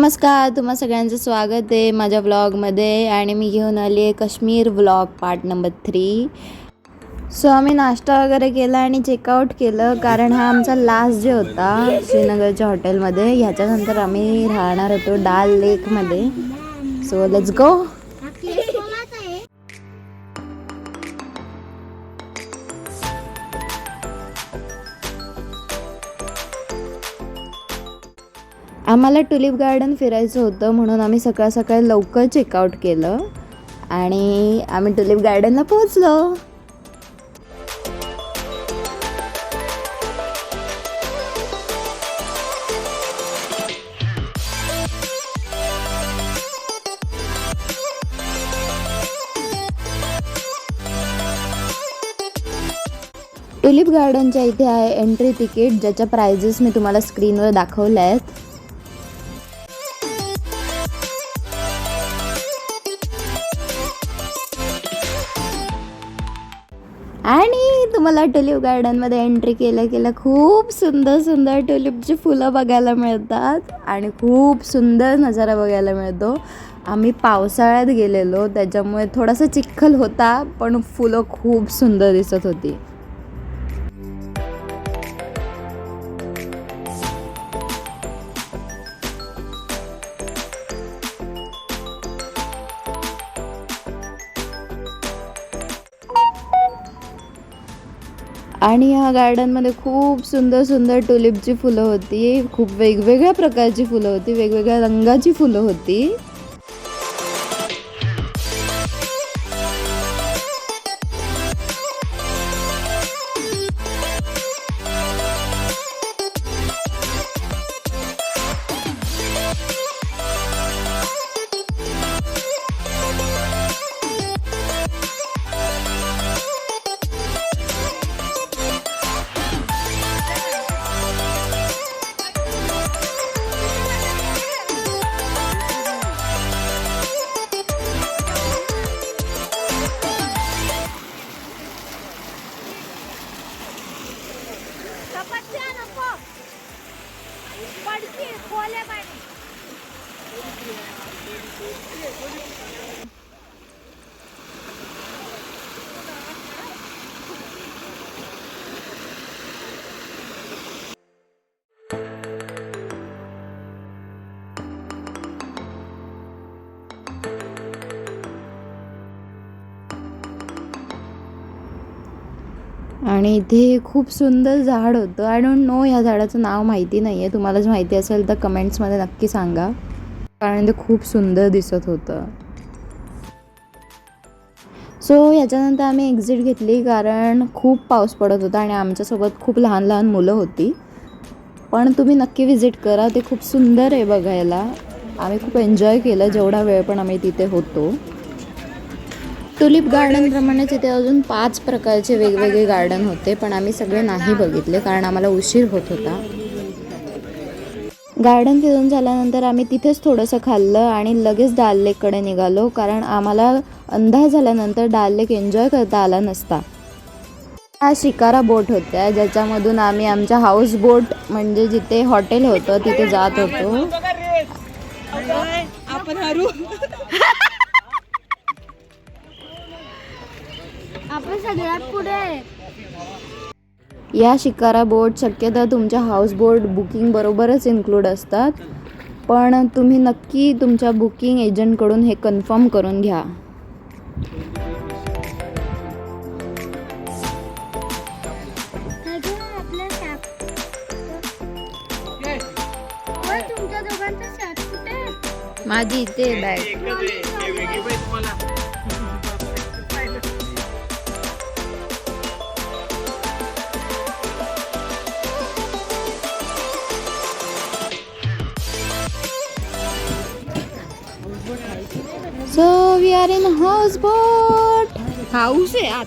नमस्कार, तुम्हा सगळ्यांचं स्वागत आहे माझ्या व्लॉगमध्ये. आणि मी घेऊन आली आहे Kashmir vlog part number 3. So आम्ही नाश्ता वगैरे केला आणि चेकआउट केलं, कारण हा आमचा लास्ट डे होता श्रीनगरच्या हॉटेलमध्ये. ह्याच्यानंतर आम्ही राहणार होतो डाल लेकमध्ये. So let's go. आम्हाला टुलिप गार्डन फिरायचं होतं, म्हणून आम्ही सकाळ सकाळी लवकर चेकआउट केलं आणि आम्ही टुलिप गार्डनला पोहोचलो. टुलिप गार्डनच्या इथे आहे एंट्री तिकीट, ज्याच्या प्राइजेस मी तुम्हाला स्क्रीनवर दाखवल्या आहेत. आणि तुम्हाला टुलिप गार्डनमध्ये एंट्री केलं खूप सुंदर सुंदर टुलिपची फुलं बघायला मिळतात आणि खूप सुंदर नजारा बघायला मिळतो. आम्ही पावसाळ्यात गेलेलो, त्याच्यामुळे थोडासा चिखल होता, पण फुलं खूप सुंदर दिसत होती. आणि ह्या गार्डनमध्ये खूप सुंदर सुंदर टुलिपची फुलं होती. खूप वेगवेगळ्या प्रकारची फुलं होती, वेगवेगळ्या रंगाची फुलं होती. आणि इथे खूप सुंदर झाड होतं. आय डोंट नो ह्या झाडाचं नाव माहिती नाही आहे. तुम्हाला जर माहिती असेल तर कमेंट्समध्ये नक्की सांगा, कारण ते खूप सुंदर दिसत होतं. सो ह्याच्यानंतर आम्ही एक्झिट घेतली, कारण खूप पाऊस पडत होता आणि आमच्यासोबत खूप लहान लहान मुलं होती. पण तुम्ही नक्की विजिट करा, ते खूप सुंदर आहे बघायला. आम्ही खूप एन्जॉय केलं जेवढा वेळ पण आम्ही तिथे होतो. टुलिप गार्डनप्रमाणेच इथे अजून 5 प्रकारचे वेगवेगळे गार्डन होते, पण आम्ही सगळे नाही बघितले, कारण आम्हाला उशीर होत होता. गार्डन फिरून झाल्यानंतर आम्ही तिथेच थोडंसं खाल्लं आणि लगेच डाल लेककडे निघालो, कारण आम्हाला अंधार झाल्यानंतर डाल लेक एन्जॉय करता आला नसता. हा शिकारा बोट होत्या, ज्याच्यामधून आम्ही आमच्या हाऊस बोट म्हणजे जिथे हॉटेल होतं तिथे जात होतो. आपण सगळ्यात पुढे. या शिकारा बोट शक्यतो तुमच्या हाऊस बोट बुकिंग बरोबरच इन्क्लूड असतात, पण तुम्ही नक्की तुमच्या बुकिंग एजंटकडून हे कन्फर्म करून घ्या. माझी इथे bag. So we are in houseboat. House आहे.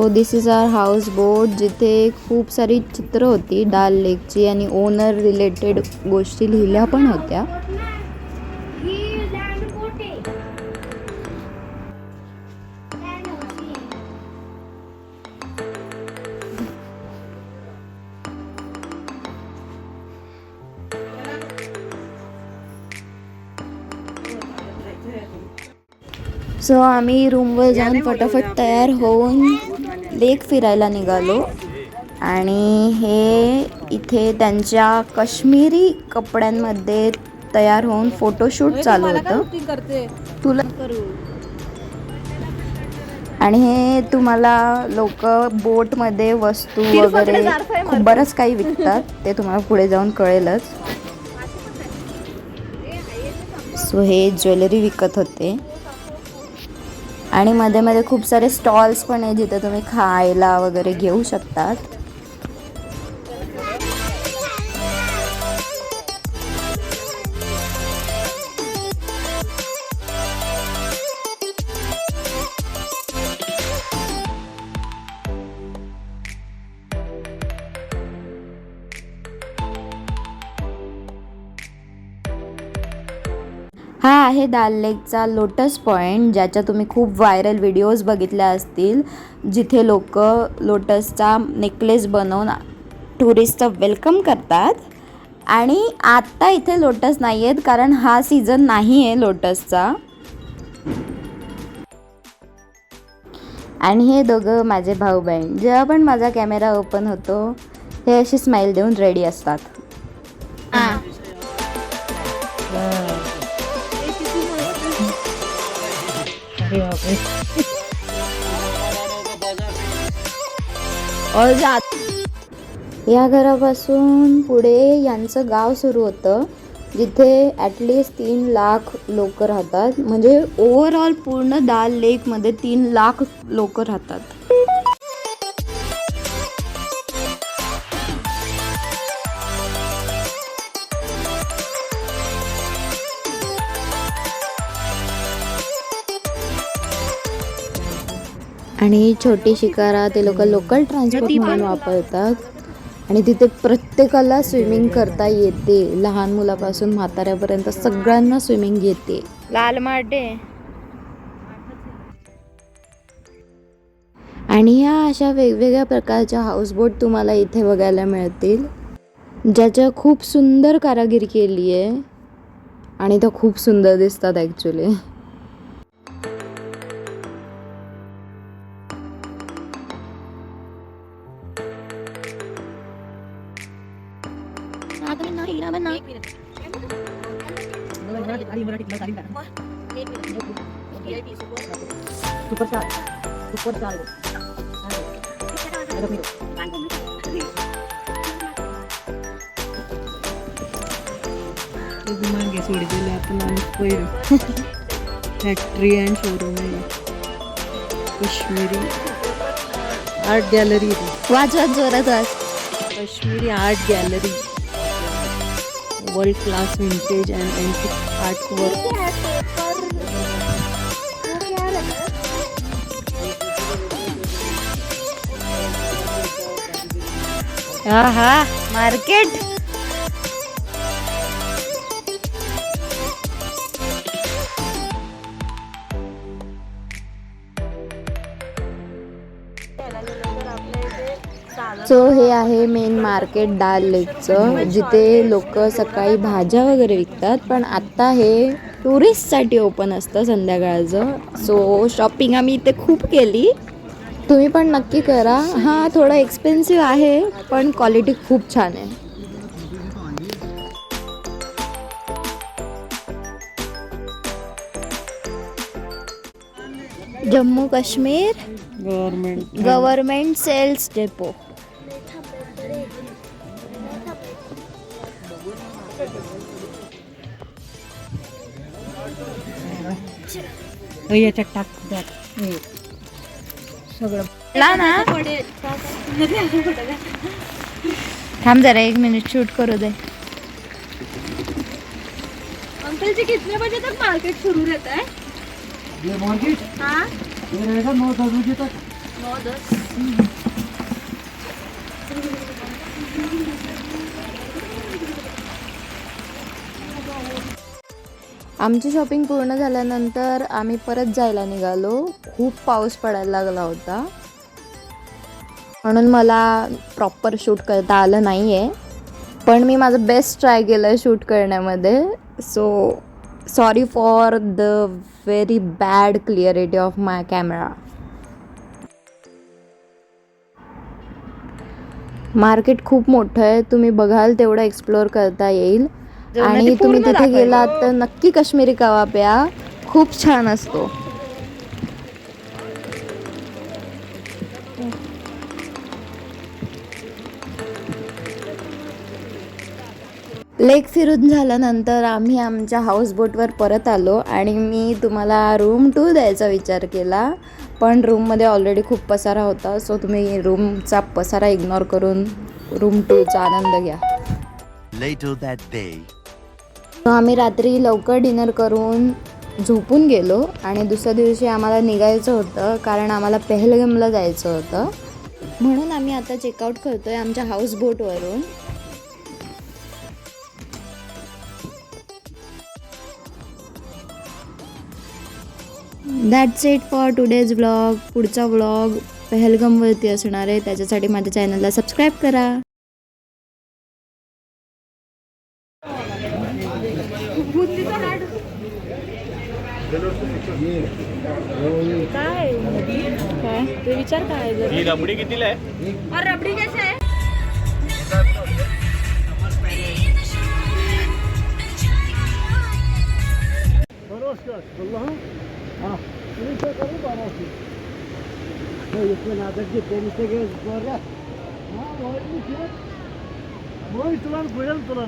दिस इज आवर हाऊस बोट, जिथे खूप सारी चित्र होती डाल लेकची आणि ओनर रिलेटेड गोष्टी लिहिल्या पण होत्या. सो आम्ही रूमवर जाऊन फटाफट तयार होऊन लेक फिरायला निघालो. आणि हे इथे त्यांच्या काश्मीरी कपड्यांमध्ये तयार होऊन फोटोशूट चालू होतं. तुला आणि हे तुम्हाला लोक बोटमध्ये वस्तू वगैरे खूप बरंच काही विकतात, ते तुम्हाला पुढे जाऊन कळेलच. सो हे ज्वेलरी विकत होते आणि मध्ये मध्ये खूप सारे स्टॉल्स पण आहे जिथे तुम्ही खायला वगैरे घेऊ शकतात. हा आहे दाल लेकचा लोटस पॉइंट, ज्याच्या तुम्ही खूप व्हायरल व्हिडिओज बघितल्या असतील, जिथे लोक लोटसचा नेकलेस बनवून टुरिस्टचं वेलकम करतात. आणि आत्ता इथे लोटस नाही आहेत कारण हा सीझन नाही आहे लोटसचा. आणि हे दोघं माझे भाऊ बहीण, जेव्हा पण माझा कॅमेरा ओपन होतो हे अशी स्माईल देऊन रेडी असतात. या घरापासून पुढे यांचं गाव सुरू होतं, जिथे ॲटलिस्ट 3 लाख लोक राहतात. म्हणजे ओव्हरऑल पूर्ण दाल लेकमध्ये 3 लाख लोक राहतात. आणि छोटी शिकारा ते लोक लोकल ट्रान्सपोर्ट म्हणून वापरतात. आणि तिथे प्रत्येकाला स्विमिंग करता येते, लहान मुलापासून म्हाताऱ्यापर्यंत सगळ्यांना स्विमिंग येते. लाल माटे. आणि ह्या अशा वेगवेगळ्या प्रकारच्या हाऊसबोट तुम्हाला इथे बघायला मिळतील, ज्याच्या खूप सुंदर कारागिरी केली आहे आणि त्या खूप सुंदर दिसतात ॲक्च्युली. फॅक्टरी अँड शोरूम आहे. काश्मीरी आर्ट गॅलरी, वाजवत जोरात वाज. Kashmiri art gallery, world class vintage and antique art work. हा मार्केट. सो हे आहे मेन मार्केट दाल लेकचं, जिथे लोक सकाळी भाज्या वगैरे विकतात. पण आता हे टुरिस्टसाठी ओपन असतं संध्याकाळचं. सो शॉपिंग आम्ही इथे खूप केली, तुम्ही पण नक्की करा. हां थोडं एक्सपेन्सिव्ह आहे पण क्वालिटी खूप छान आहे. Jammu Kashmir government sales depot. याच्यात टाक सगळं ना. थांब जरा 1 मिनिट शूट करू दे. अंकल जी कितने बजे तक मार्केट शुरू रहता है? ये मार्केट हाँ ये रहेगा 9-10 बजे तक. 9-10. आमची शॉपिंग पूर्ण झाल्यानंतर आम्ही परत जायला निघालो. खूप पाऊस पडायला लागला होता म्हणून मला प्रॉपर शूट करता आलं नाही आहे, पण मी माझं बेस्ट ट्राय केलं आहे शूट करण्यामध्ये. So sorry for the very bad clarity of my camera. Market खूप मोठं आहे, तुम्ही बघाल तेवढं एक्सप्लोअर करता येईल. आणि तुम्ही तिथे गेलात तर नक्की काश्मीरी कबाब प्या, खूप छान असतो. लेक फिरून झाल्यानंतर आम्ही आमच्या हाऊसबोटवर परत आलो आणि मी तुम्हाला रूम 2 द्यायचा विचार केला, पण रूममध्ये ऑलरेडी खूप पसारा होता. सो तुम्ही रूमचा पसारा इग्नोर करून रूम 2चा आनंद घ्या. Later that day. आम्ही रात्री लवकर डिनर करून झोपून गेलो आणि दुसऱ्या दिवशी आम्हाला निघायचं होतं कारण आम्हाला पहलगामला जायचं होतं. म्हणून आम्ही आता चेकआउट करतोय आमच्या हाऊसबोटवरून. That's it for today's vlog. पुढचा व्लॉग पहलगामवरती असणार आहे, त्याच्यासाठी माझ्या चॅनलला सबस्क्राईब करा. काय ते विचार काय ही रबडी कितीला आहे? और रबडी कैसे है? तुला